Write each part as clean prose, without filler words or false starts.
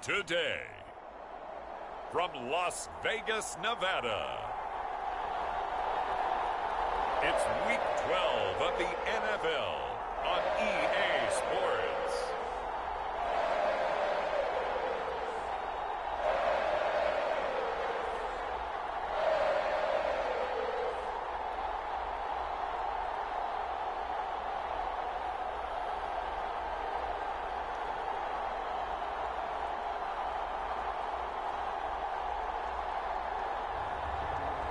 today. From Las Vegas, Nevada, it's Week 12 of the NFL on EA Sports.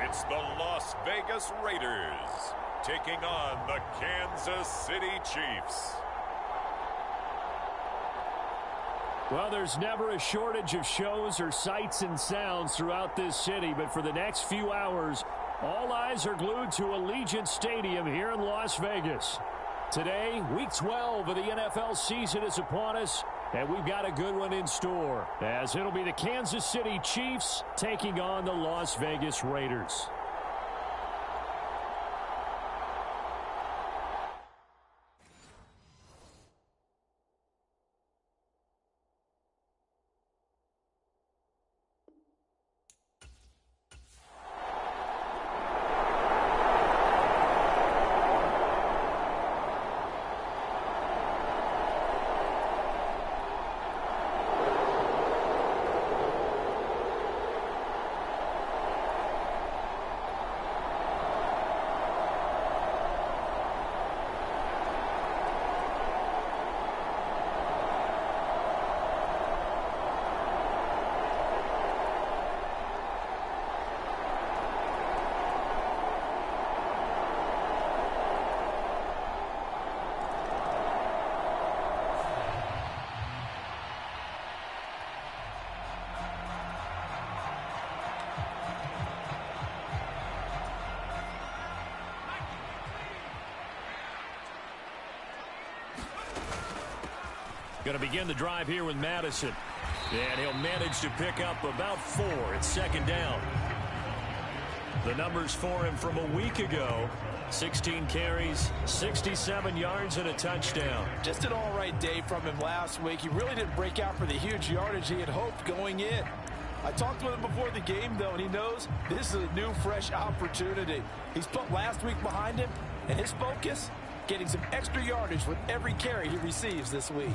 It's the Las Vegas Raiders taking on the Kansas City Chiefs. Well, there's never a shortage of shows or sights and sounds throughout this city, but for the next few hours, all eyes are glued to Allegiant Stadium here in Las Vegas. Today, Week 12 of the NFL season is upon us, and we've got a good one in store, as it'll be the Kansas City Chiefs taking on the Las Vegas Raiders. Going to begin the drive here with Madison. And he'll manage to pick up about 4. It's second down. The numbers for him from a week ago: 16 carries, 67 yards, and a touchdown. Just an all-right day from him last week. He really didn't break out for the huge yardage he had hoped going in. I talked with him before the game, though, and he knows this is a new, fresh opportunity. He's put last week behind him, and his focus, getting some extra yardage with every carry he receives this week.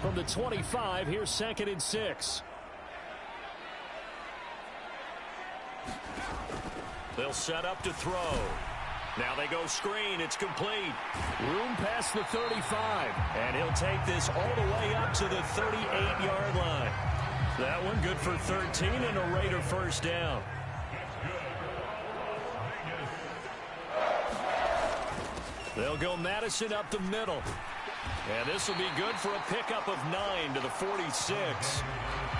From the 25, here's 2nd and 6. They'll set up to throw. Now they go screen. It's complete. Room past the 35. And he'll take this all the way up to the 38-yard line. That one good for 13 and a Raider first down. They'll go Madison up the middle. And this will be good for a pickup of 9 to the 46.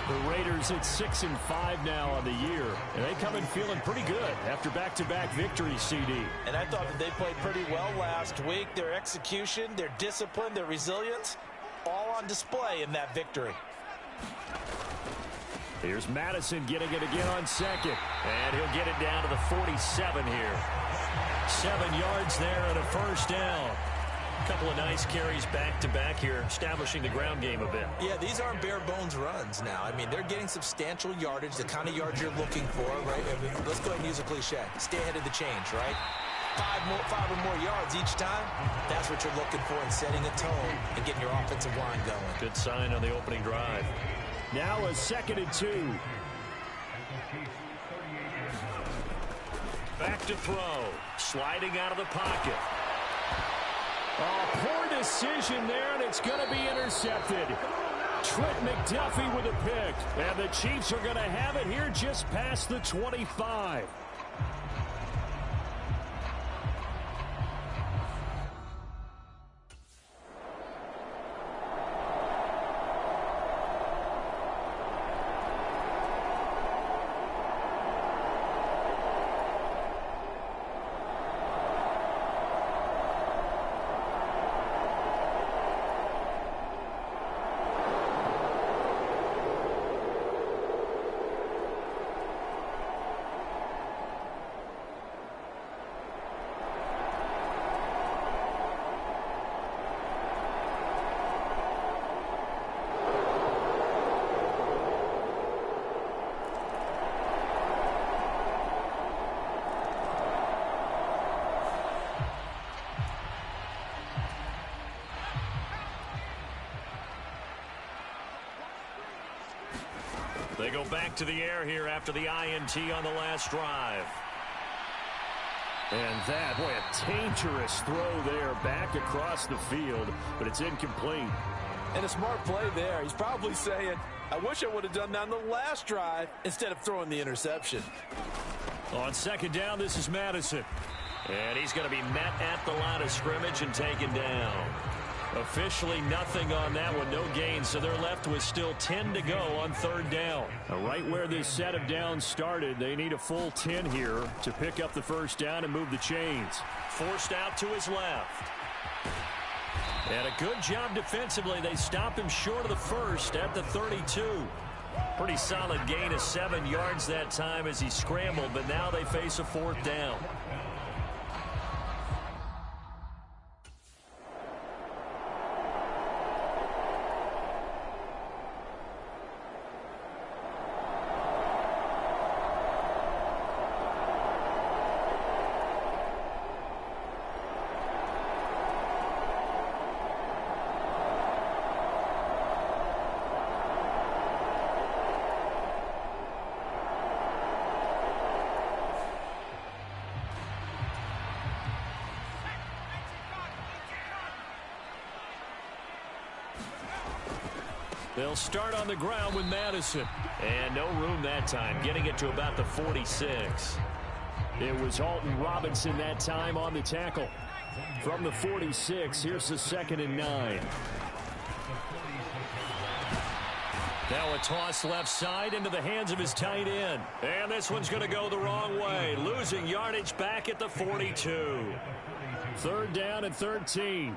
The Raiders at 6-5 now on the year. And they come in feeling pretty good after back-to-back victories, CD. And I thought that they played pretty well last week. Their execution, their discipline, their resilience, all on display in that victory. Here's Madison getting it again on second. And he'll get it down to the 47 here. 7 yards there and a first down. A couple of nice carries back-to-back here, establishing the ground game a bit. Yeah, these aren't bare-bones runs now. I mean, they're getting substantial yardage, the kind of yards you're looking for, right? I mean, let's go ahead and use a cliche. Stay ahead of the change, right? 5 or more yards each time, that's what you're looking for in setting a tone and getting your offensive line going. Good sign on the opening drive. Now a 2nd and 2. Back to throw. Sliding out of the pocket. Oh, poor decision there, and it's going to be intercepted. Trent McDuffie with a pick. And the Chiefs are going to have it here just past the 25. They go back to the air here after the INT on the last drive. And that, boy, a dangerous throw there back across the field, but it's incomplete. And a smart play there. He's probably saying, I wish I would have done that on the last drive instead of throwing the interception. On second down, this is Madison. And he's going to be met at the line of scrimmage and taken down. Officially nothing on that one, no gain, so they're left with still 10 to go on third down. Right where this set of downs started, they need a full 10 here to pick up the first down and move the chains. Forced out to his left. And a good job defensively. They stop him short of the first at the 32. Pretty solid gain of 7 yards that time as he scrambled, but now they face a fourth down. They'll start on the ground with Madison. And no room that time, getting it to about the 46. It was Alton Robinson that time on the tackle. From the 46, here's the 2nd and 9. Now a toss left side into the hands of his tight end. And this one's going to go the wrong way. Losing yardage back at the 42. Third down and 13.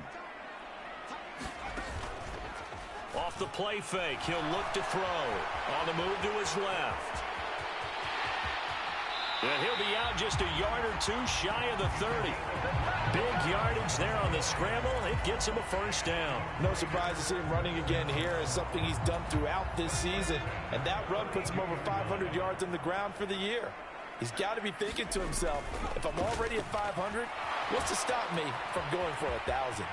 Off the play fake, he'll look to throw. On the move to his left. And he'll be out just a yard or two shy of the 30. Big yardage there on the scramble. It gets him a first down. No surprise to see him running again here. Is something he's done throughout this season. And that run puts him over 500 yards on the ground for the year. He's got to be thinking to himself, if I'm already at 500, what's to stop me from going for 1,000?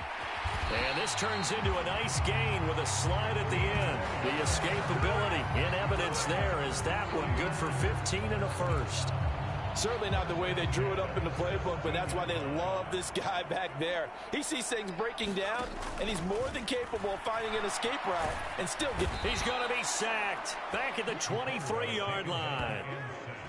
And this turns into a nice gain with a slide at the end. The escapability in evidence there is that one good for 15 and a first. Certainly not the way they drew it up in the playbook, but that's why they love this guy back there. He sees things breaking down, and he's more than capable of finding an escape route and still getting... He's going to be sacked back at the 23-yard line.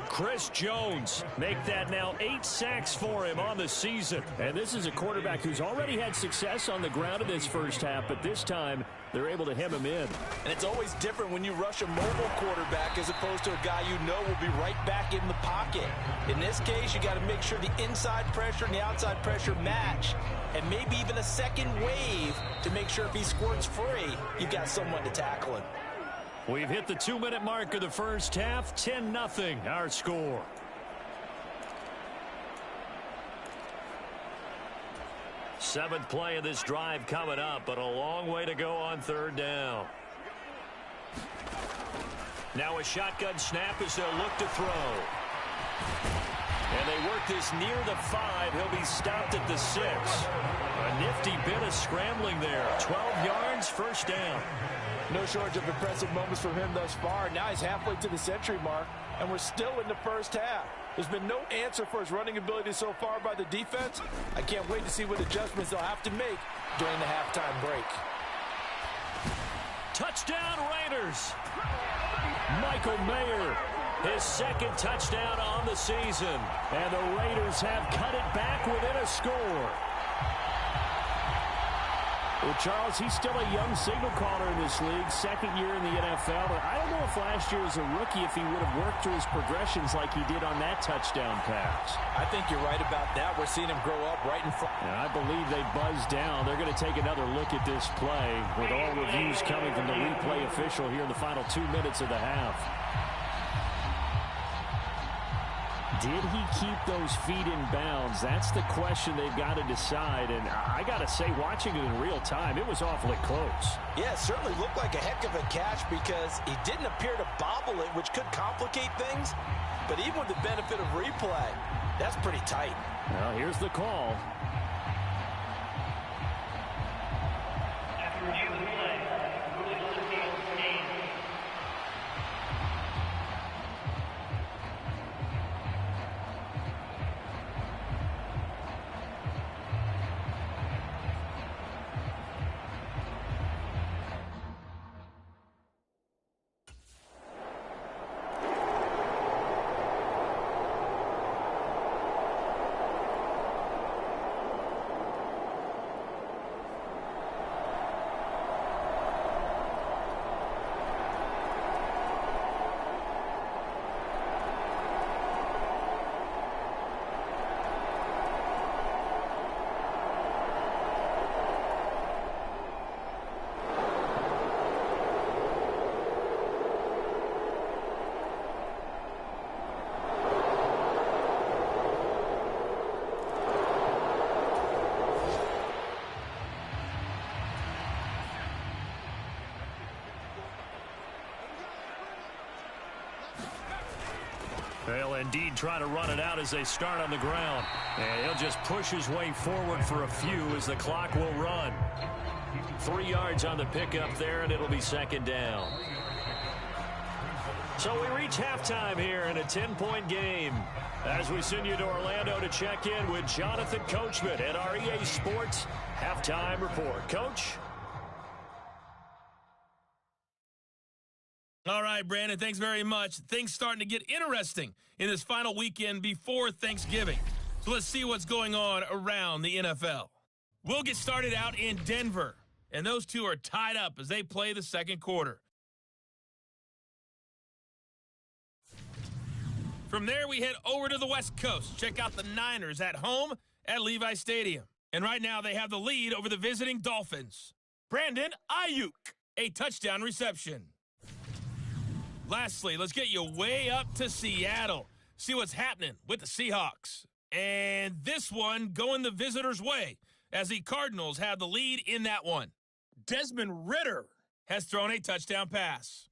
Chris Jones make that now 8 sacks for him on the season. And this is a quarterback who's already had success on the ground in this first half, but this time they're able to hem him in. And it's always different when you rush a mobile quarterback as opposed to a guy you know will be right back in the pocket. In this case, you got to make sure the inside pressure and the outside pressure match, and maybe even a second wave to make sure if he squirts free, you've got someone to tackle him. We've hit the 2-minute mark of the first half. 10-0 our score. Seventh play of this drive coming up, but a long way to go on third down. Now a shotgun snap as they'll look to throw. And they work this near the 5. He'll be stopped at the 6. A nifty bit of scrambling there. 12 yards, first down. No shortage of impressive moments from him thus far. Now he's halfway to the century mark, and we're still in the first half. There's been no answer for his running ability so far by the defense. I can't wait to see what adjustments they'll have to make during the halftime break. Touchdown, Raiders. Michael Mayer, his second touchdown on the season. And the Raiders have cut it back within a score. Well, Charles, he's still a young signal caller in this league, second year in the NFL. But I don't know if last year as a rookie, if he would have worked through his progressions like he did on that touchdown pass. I think you're right about that. We're seeing him grow up right in front. And I believe they buzzed down. They're going to take another look at this play with all reviews coming from the replay official here in the final 2 minutes of the half. Did he keep those feet in bounds? That's the question they've got to decide. And I got to say, watching it in real time, it was awfully close. Yeah, it certainly looked like a heck of a catch because he didn't appear to bobble it, which could complicate things. But even with the benefit of replay, that's pretty tight. Well, here's the call. They'll indeed try to run it out as they start on the ground. And he'll just push his way forward for a few as the clock will run. 3 yards on the pickup there, and it'll be second down. So we reach halftime here in a 10-point game. As we send you to Orlando to check in with Jonathan Coachman at our EA Sports Halftime Report. Coach? All right, Brandon, thanks very much. Things starting to get interesting in this final weekend before Thanksgiving. So let's see what's going on around the NFL. We'll get started out in Denver, and those two are tied up as they play the second quarter. From there, we head over to the West Coast. Check out the Niners at home at Levi Stadium. And right now, they have the lead over the visiting Dolphins. Brandon Ayuk, a touchdown reception. Lastly, let's get you way up to Seattle. See what's happening with the Seahawks. And this one going the visitors' way as the Cardinals have the lead in that one. Desmond Ridder has thrown a touchdown pass.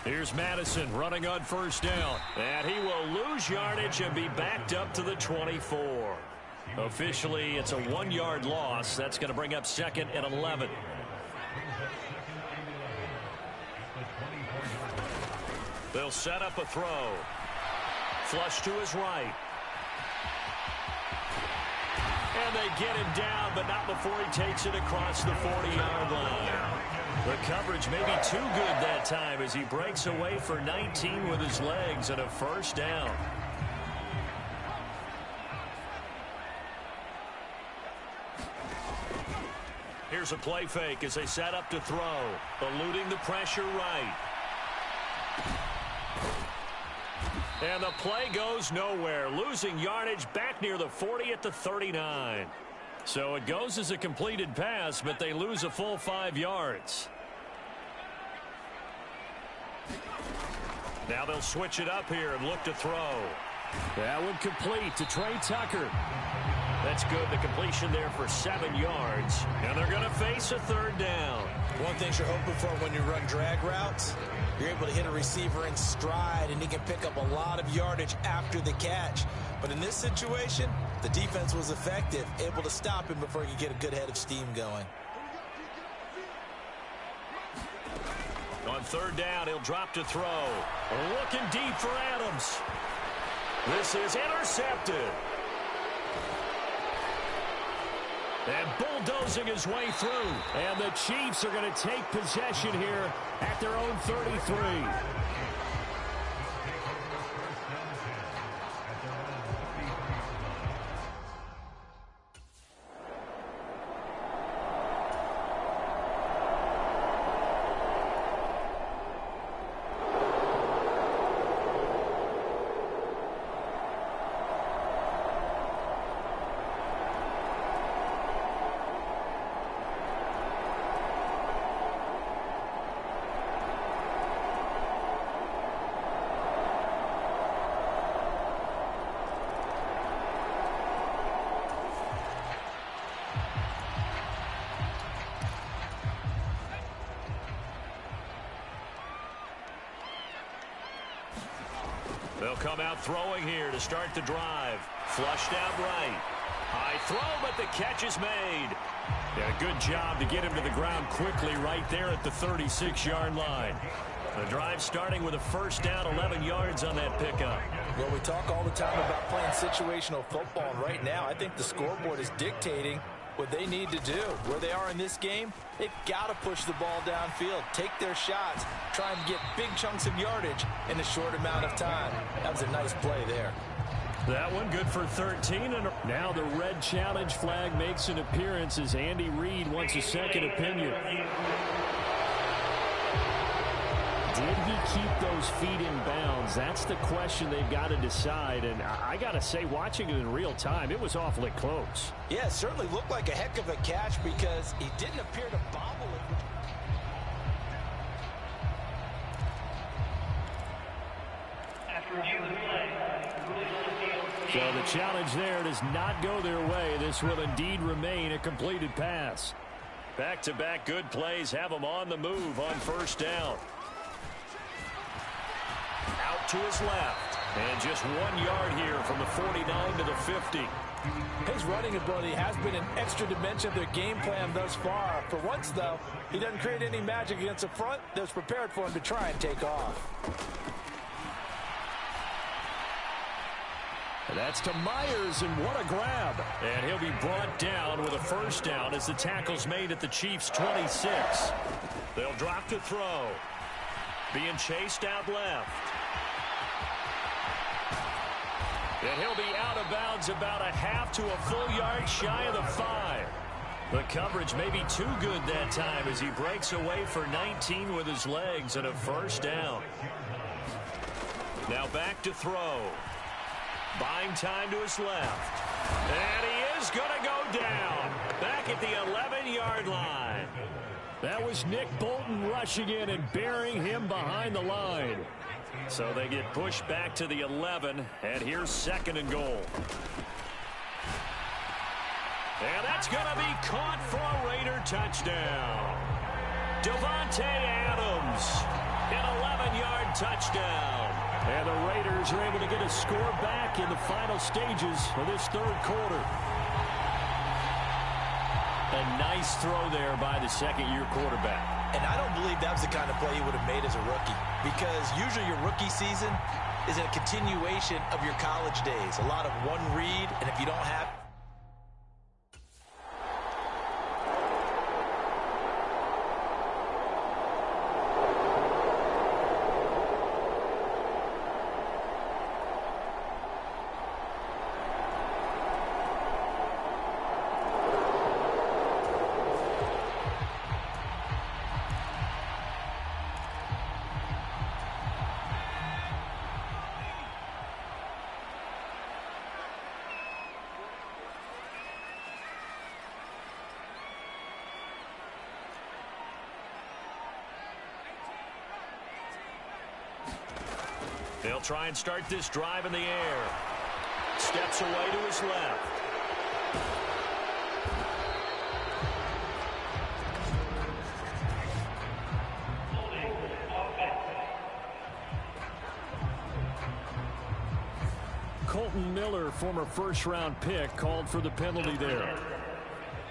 Here's Madison running on first down. And he will lose yardage and be backed up to the 24. Officially, it's a 1-yard loss. That's going to bring up second and 11. They'll set up a throw. Flush to his right. And they get him down, but not before he takes it across the 40-yard line. The coverage may be too good that time as he breaks away for 19 with his legs and a first down. Here's a play fake as they set up to throw, eluding the pressure right. And the play goes nowhere, losing yardage back near the 40 at the 39. So it goes as a completed pass, but they lose a full 5 yards. Now they'll switch it up here and look to throw. That one complete to Trey Tucker. That's good. The completion there for 7 yards. And they're going to face a third down. One thing you're hoping for when you run drag routes, you're able to hit a receiver in stride, and he can pick up a lot of yardage after the catch. But in this situation, the defense was effective, able to stop him before he could get a good head of steam going. On third down, he'll drop to throw. Looking deep for Adams. This is intercepted. And bulldozing his way through. And the Chiefs are going to take possession here at their own 33. They'll come out throwing here to start the drive. Flushed out right. High throw, but the catch is made. Yeah, good job to get him to the ground quickly right there at the 36-yard line. The drive starting with a first down, 11 yards on that pickup. Well, we talk all the time about playing situational football, and right now I think the scoreboard is dictating what they need to do. Where they are in this game, they've got to push the ball downfield, take their shots, try and get big chunks of yardage in a short amount of time. That was a nice play there. That one good for 13. And now the red challenge flag makes an appearance as Andy Reid wants a second opinion. did he keep those feet in bounds? That's the question they've got to decide. And I got to say, watching it in real time, it was awfully close. Yeah, it certainly looked like a heck of a catch because he didn't appear to bobble it. So the challenge there does not go their way. This will indeed remain a completed pass. Back-to-back good plays have them on the move on first down. Out to his left. And just 1 yard here from the 49 to the 50. His running ability has been an extra dimension of their game plan thus far. For once, though, he doesn't create any magic against the front that's prepared for him to try and take off. And that's to Myers, and what a grab. And he'll be brought down with a first down as the tackle's made at the Chiefs' 26. They'll drop to throw. Being chased out left. And he'll be out of bounds about a half to a full yard shy of the 5. The coverage may be too good that time as he breaks away for 19 with his legs and a first down. Now back to throw. Buying time to his left. And he is going to go down. Back at the 11-yard line. That was Nick Bolton rushing in and burying him behind the line. So they get pushed back to the 11, and here's 2nd and goal. And that's going to be caught for a Raider touchdown. Devontae Adams, an 11-yard touchdown. And the Raiders are able to get a score back in the final stages of this third quarter. A nice throw there by the second-year quarterback. And I don't believe that was the kind of play he would have made as a rookie, because usually your rookie season is a continuation of your college days. A lot of one read, and if you don't have... They'll try and start this drive in the air. Steps away to his left. Colton Miller, former first-round pick, called for the penalty there.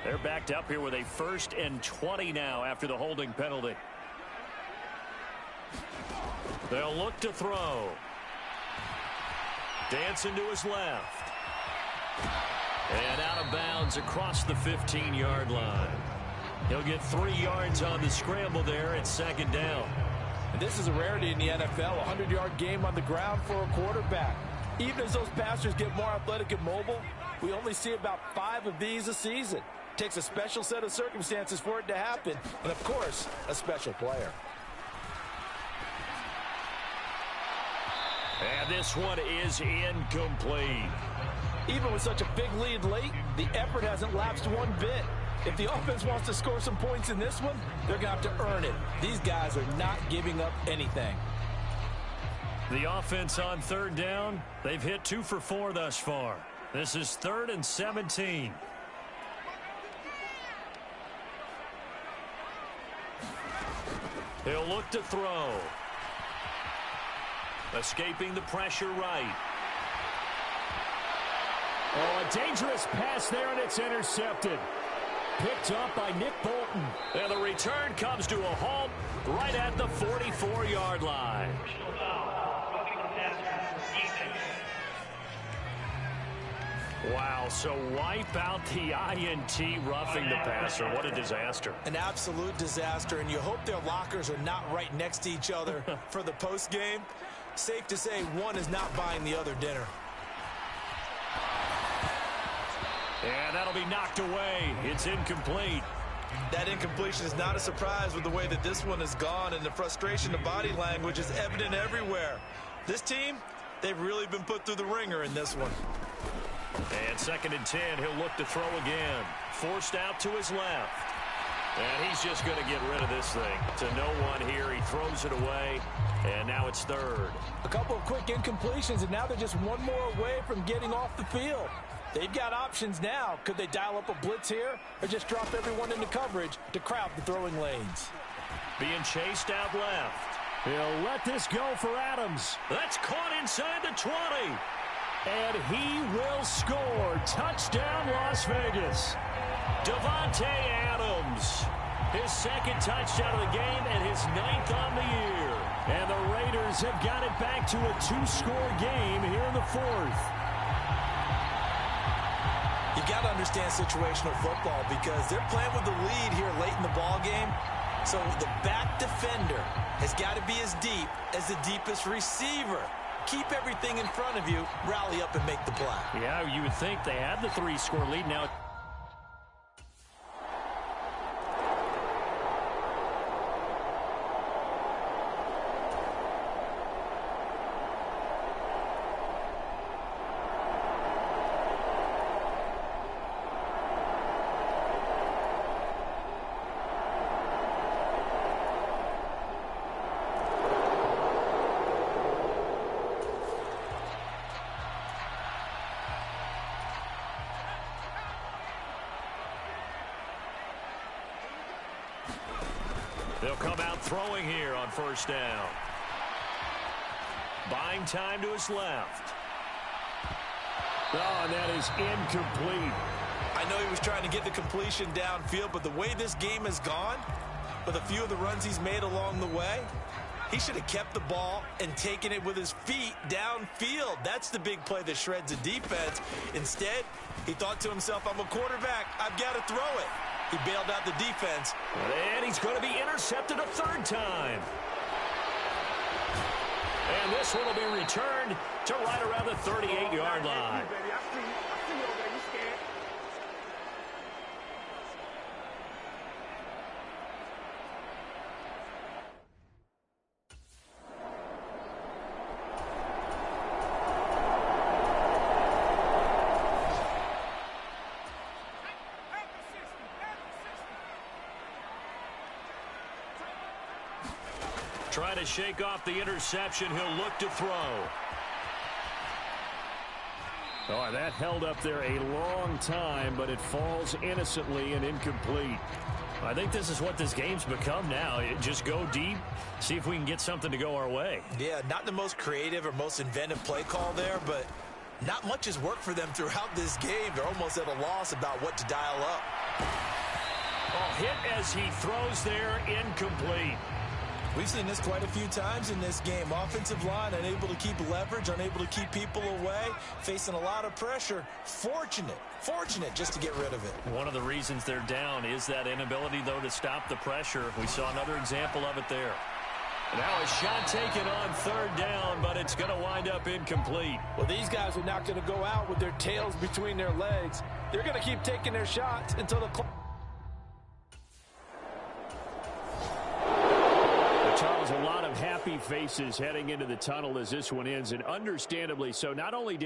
They're backed up here with a 1st and 20 now after the holding penalty. They'll look to throw. Dancing to his left. And out of bounds across the 15-yard line. He'll get 3 yards on the scramble there at 2nd down. And this is a rarity in the NFL, a 100-yard game on the ground for a quarterback. Even as those passers get more athletic and mobile, we only see about 5 of these a season. It takes a special set of circumstances for it to happen, and of course, a special player. And this one is incomplete. Even with such a big lead late, the effort hasn't lapsed one bit. If the offense wants to score some points in this one, they're going to have to earn it. These guys are not giving up anything. The offense on 3rd down, they've hit 2 for 4 thus far. This is 3rd and 17. He'll look to throw. Escaping the pressure right. Oh, a dangerous pass there, and it's intercepted. Picked up by Nick Bolton. And the return comes to a halt right at the 44-yard line. Wow, so wipe out the INT, roughing the passer. What a disaster. An absolute disaster, and you hope their lockers are not right next to each other for the postgame. Safe to say one is not buying the other dinner. And that'll be knocked away. It's incomplete. That incompletion is not a surprise with the way that this one has gone, and the frustration of body language is evident everywhere. This team, they've really been put through the ringer in this one. And 2nd and 10, he'll look to throw again. Forced out to his left. And he's just going to get rid of this thing. To no one here. He throws it away. And now it's 3rd. A couple of quick incompletions, and now they're just one more away from getting off the field. They've got options now. Could they dial up a blitz here or just drop everyone into coverage to crowd the throwing lanes? Being chased out left. He'll let this go for Adams. That's caught inside the 20. And he will score. Touchdown, Las Vegas. Davante Adams. His 2nd touchdown of the game and his 9th on the year. And the Raiders have got it back to a 2-score game here in the 4th. You got to understand situational football because they're playing with the lead here late in the ball game. So the back defender has got to be as deep as the deepest receiver. Keep everything in front of you, rally up and make the play. Yeah, you would think they had the 3-score lead now. They'll come out throwing here on 1st down. Buying time to his left. Oh, and that is incomplete. I know he was trying to get the completion downfield, but the way this game has gone, with a few of the runs he's made along the way, he should have kept the ball and taken it with his feet downfield. That's the big play that shreds the defense. Instead, he thought to himself, I'm a quarterback. I've got to throw it. He bailed out the defense. And he's going to be intercepted a 3rd time. And this one will be returned to right around the 38-yard line. Trying to shake off the interception. He'll look to throw. Oh, that held up there a long time, but it falls innocently and incomplete. I think this is what this game's become now. Just go deep, see if we can get something to go our way. Yeah, not the most creative or most inventive play call there, but not much has worked for them throughout this game. They're almost at a loss about what to dial up. Oh, hit as he throws there, incomplete. We've seen this quite a few times in this game. Offensive line unable to keep leverage, unable to keep people away, facing a lot of pressure. Fortunate just to get rid of it. One of the reasons they're down is that inability, though, to stop the pressure. We saw another example of it there. Now a shot taken on 3rd down, but it's going to wind up incomplete. Well, these guys are not going to go out with their tails between their legs. They're going to keep taking their shots until the clock. Charles, a lot of happy faces heading into the tunnel as this one ends, and understandably so. Not only did